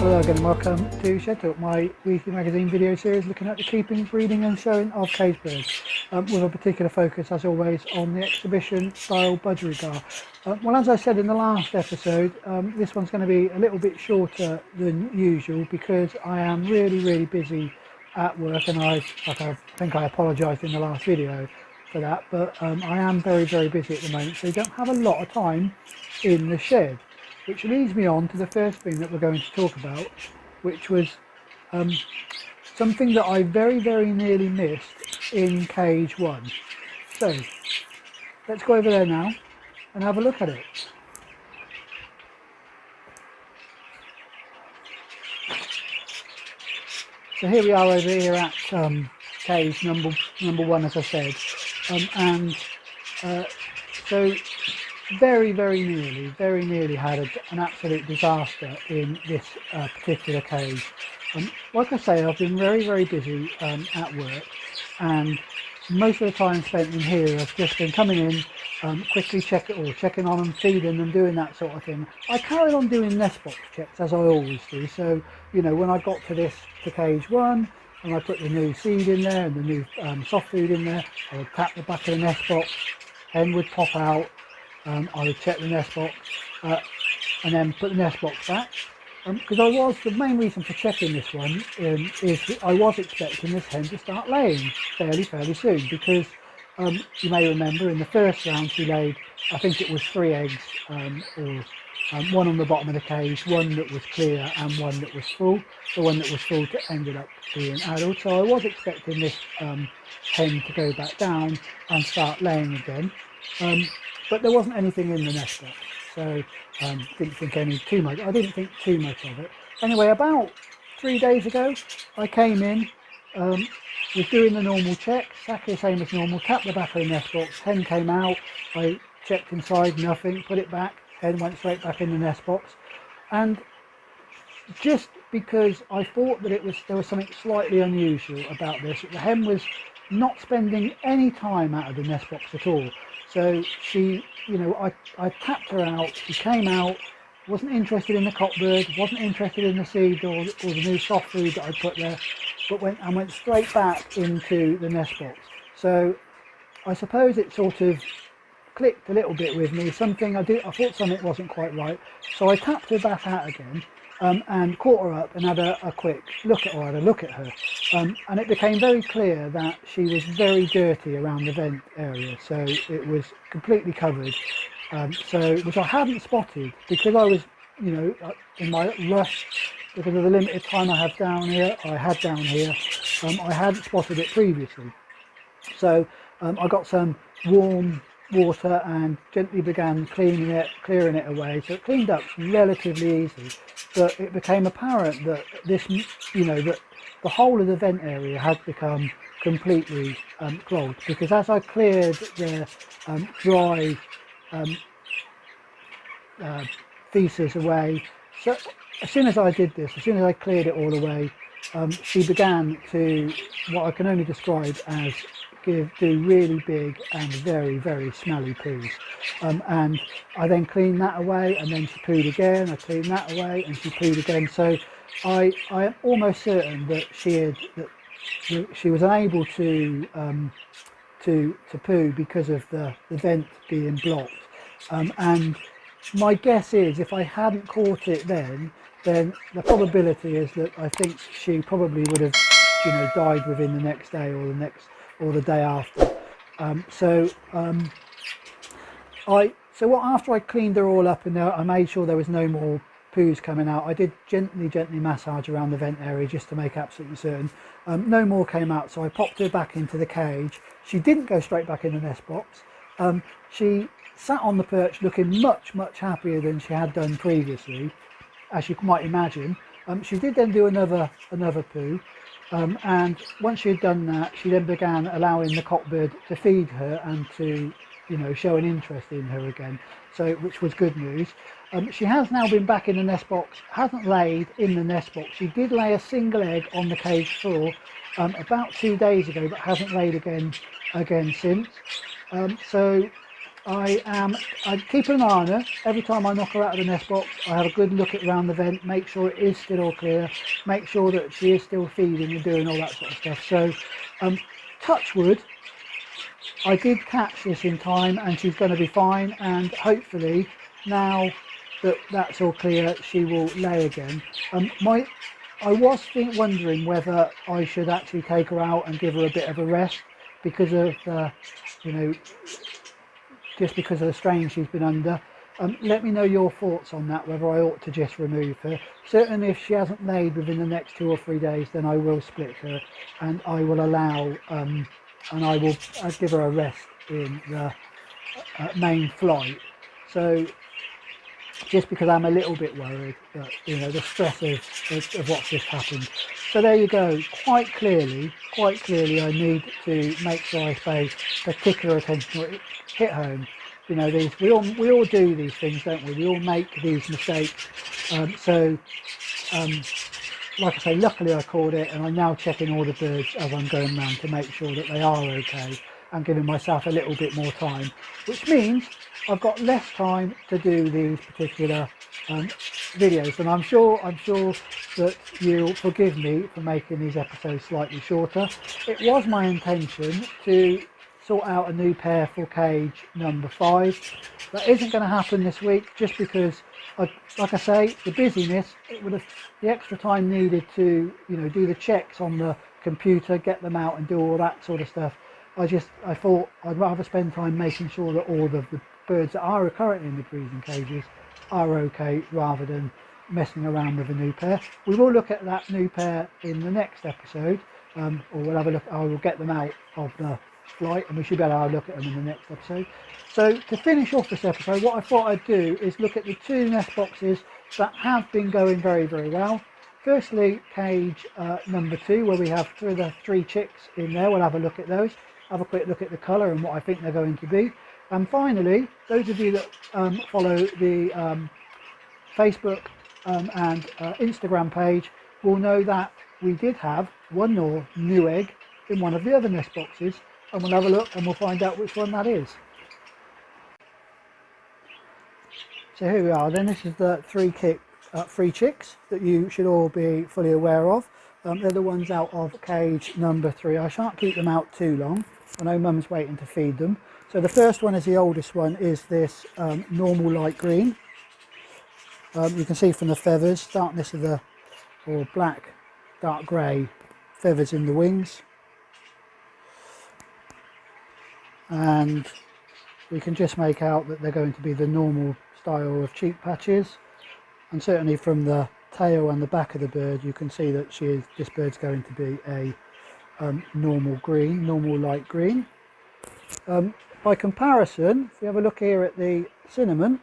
Hello again and welcome to Shed Talk, my weekly magazine video series looking at the keeping, breeding and showing of cage birds, with a particular focus as always on the exhibition style budgerigar. Well, as I said in the last episode, this one's going to be a little bit shorter than usual because I am really busy at work, and I think I apologised in the last video for that, but I am very busy at the moment, so you don't have a lot of time in the shed. Which leads me on to the first thing that we're going to talk about, which was something that I very nearly missed in cage one. So let's go over there now and have a look at it. So here we are over here at cage number one, as I said, and so very nearly had an absolute disaster in this particular cage. Like I say, I've been very busy at work, and most of the time spent in here I've just been coming in, quickly checking on them, feeding them, doing that sort of thing. I carried on doing nest box checks as I always do, so you know, when I got to cage one and I put the new seed in there and the new soft food in there, I would tap the back of the nest box, hen would pop out, I would check the nest box and then put the nest box back, because the main reason for checking this one is that I was expecting this hen to start laying fairly soon, because you may remember in the first round she laid, I think it was 3 eggs, or one on the bottom of the cage, one that was clear and one that was full. The one that was full ended up being adult, so I was expecting this hen to go back down and start laying again. But there wasn't anything in the nest box, so didn't think too much of it. Anyway, about 3 days ago, I came in, was doing the normal check, exactly the same as normal, tapped the back of the nest box, hen came out, I checked inside, nothing, put it back, hen went straight back in the nest box, and just because I thought that there was something slightly unusual about this, the hen was not spending any time out of the nest box at all. So she, you know, I tapped her out, she came out, wasn't interested in the cockbird, wasn't interested in the seed or the new soft food that I put there, but went straight back into the nest box. So I suppose it sort of clicked a little bit with me. I thought something wasn't quite right. So I tapped her back out again, and caught her up and had a quick look at her, and it became very clear that she was very dirty around the vent area, so it was completely covered, which I hadn't spotted because I was, you know, in my rush, because of the limited time I had down here, I hadn't spotted it previously. So I got some warm water and gently began clearing it away, so it cleaned up relatively easy, but it became apparent that that the whole of the vent area had become completely clogged, because as I cleared the dry feces away, so as soon as I cleared it all away, she began to, what I can only describe as, do really big and very smelly poos, and I then cleaned that away, and then she pooed again. I cleaned that away and she pooed again. So I am almost certain that she was unable to poo because of the vent being blocked, and my guess is if I hadn't caught it then the probability is that I think she probably would have, you know, died within the next day or the day after. After I cleaned her all up and I made sure there was no more poos coming out, I did gently massage around the vent area just to make absolutely certain. No more came out, so I popped her back into the cage. She didn't go straight back in the nest box. She sat on the perch looking much happier than she had done previously, as you might imagine. She did then do another poo. And once she had done that, she then began allowing the cockbird to feed her and to, you know, show an interest in her again, so which was good news. She has now been back in the nest box, hasn't laid in the nest box. She did lay a single egg on the cage floor about 2 days ago, but hasn't laid again since. So I keep an eye on her. Every time I knock her out of the nest box, I have a good look at around the vent, make sure it is still all clear, make sure that she is still feeding and doing all that sort of stuff. So, touch wood, I did catch this in time and she's going to be fine, and hopefully now that that's all clear, she will lay again. I was wondering whether I should actually take her out and give her a bit of a rest because of you know, just because of the strain she's been under. Let me know your thoughts on that, whether I ought to just remove her. Certainly if she hasn't laid within the next 2 or 3 days, then I will split her and I will allow and I'll give her a rest in the main flight. So just because I'm a little bit worried that, you know, the stress of what's just happened. So there you go. Quite clearly I need to make sure I pay particular attention to it. Hit home. You know, we all do these things, don't we? We all make these mistakes. Like I say, luckily I caught it, and I'm now checking all the birds as I'm going round to make sure that they are okay, and giving myself a little bit more time, which means I've got less time to do these particular videos. And I'm sure that you'll forgive me for making these episodes slightly shorter. It was my intention to sort out a new pair for cage number 5. That isn't going to happen this week, just because like I say, the busyness, the extra time needed to, you know, do the checks on the computer, get them out and do all that sort of stuff. I thought I'd rather spend time making sure that all of the birds that are currently in the breeding cages are okay, rather than messing around with a new pair. We will look at that new pair in the next episode, or we'll have a look. I will get them out of the flight and we should be able to have a look at them in the next episode. So to finish off this episode, what I thought I'd do is look at the 2 nest boxes that have been going very, very well. Firstly, cage number 2, where we have 3 chicks in there. We'll have a look at those, have a quick look at the colour and what I think they're going to be. And finally, those of you that follow the Facebook and Instagram page will know that we did have one more new egg in one of the other nest boxes, and we'll have a look and we'll find out which one that is. So here we are then. This is the 3 chicks that you should all be fully aware of. They're the ones out of cage number 3. I shan't keep them out too long. I know Mum's waiting to feed them. So the first one is the oldest one, is this normal light green. You can see from the feathers, darkness of the, or black, dark grey feathers in the wings. And we can just make out that they're going to be the normal style of cheek patches, and certainly from the tail and the back of the bird you can see that this bird's going to be a normal light green. By comparison, if we have a look here at the cinnamon,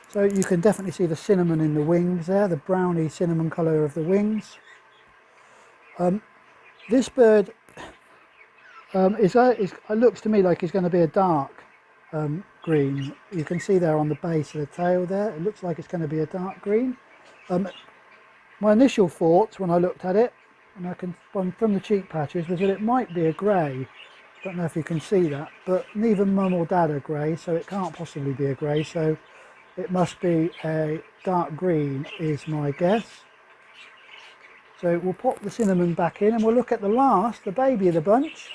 so you can definitely see the cinnamon in the wings there, the browny cinnamon colour of the wings. This bird it looks to me like it's going to be a dark green. You can see there on the base of the tail there, it looks like it's going to be a dark green. My initial thoughts when I looked at it, and from the cheek patches, was that it might be a grey. Don't know if you can see that, but neither Mum or Dad are grey, so it can't possibly be a grey, so it must be a dark green is my guess. So we'll pop the cinnamon back in and we'll look at the baby of the bunch,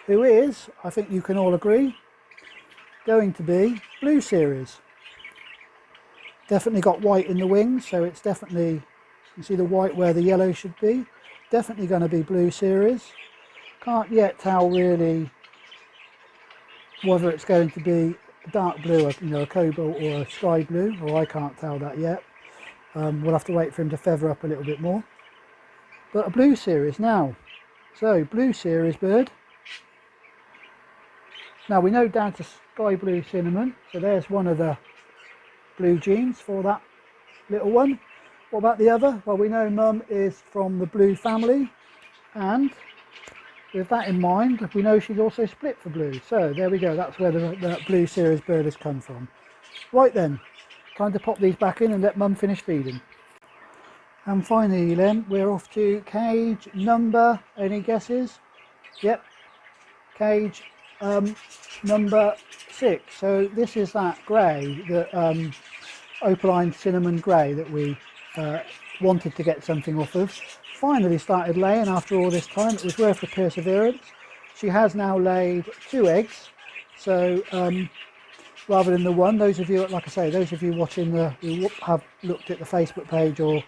who is, I think you can all agree, going to be Blue Series. Definitely got white in the wings, so it's definitely, you can see the white where the yellow should be. Definitely going to be Blue Series. Can't yet tell really whether it's going to be dark blue, or, you know, a cobalt or a sky blue, or I can't tell that yet. We'll have to wait for him to feather up a little bit more. But a Blue Series now. So Blue Series bird. Now we know Dad's a sky blue cinnamon, so there's one of the blue genes for that little one. What about the other? Well, we know Mum is from the blue family, and with that in mind, we know she's also split for blue. So there we go, that's where the Blue Series bird has come from. Right then, time to pop these back in and let Mum finish feeding. And finally then, we're off to cage number, any guesses? Yep, cage number 6. So this is that grey, that opaline cinnamon grey that we wanted to get something off of. Finally started laying after all this time. It was worth the perseverance. She has now laid 2 eggs, so rather than the one. Those of you, like I say, those of you watching who have looked at the Facebook page or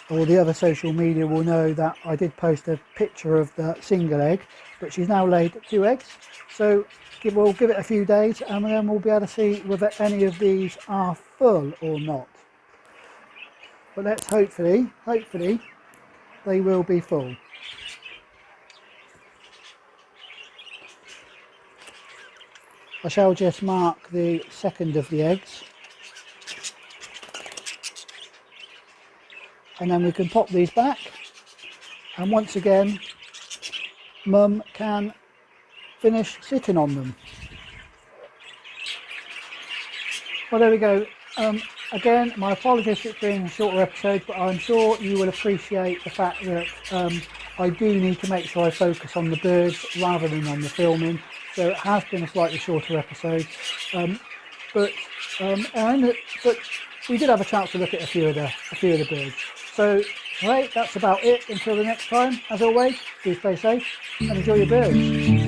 the other social media will know that I did post a picture of the single egg, but she's now laid 2 eggs. So we'll give it a few days and then we'll be able to see whether any of these are full or not. But let's hopefully they will be full. I shall just mark the second of the eggs, and then we can pop these back, and once again Mum can finish sitting on them. Well, there we go. Again, my apologies for it being a shorter episode, but I'm sure you will appreciate the fact that I do need to make sure I focus on the birds rather than on the filming. So it has been a slightly shorter episode, but we did have a chance to look at a few of the birds. So, right, that's about it. Until the next time, as always, do stay safe and enjoy your birds.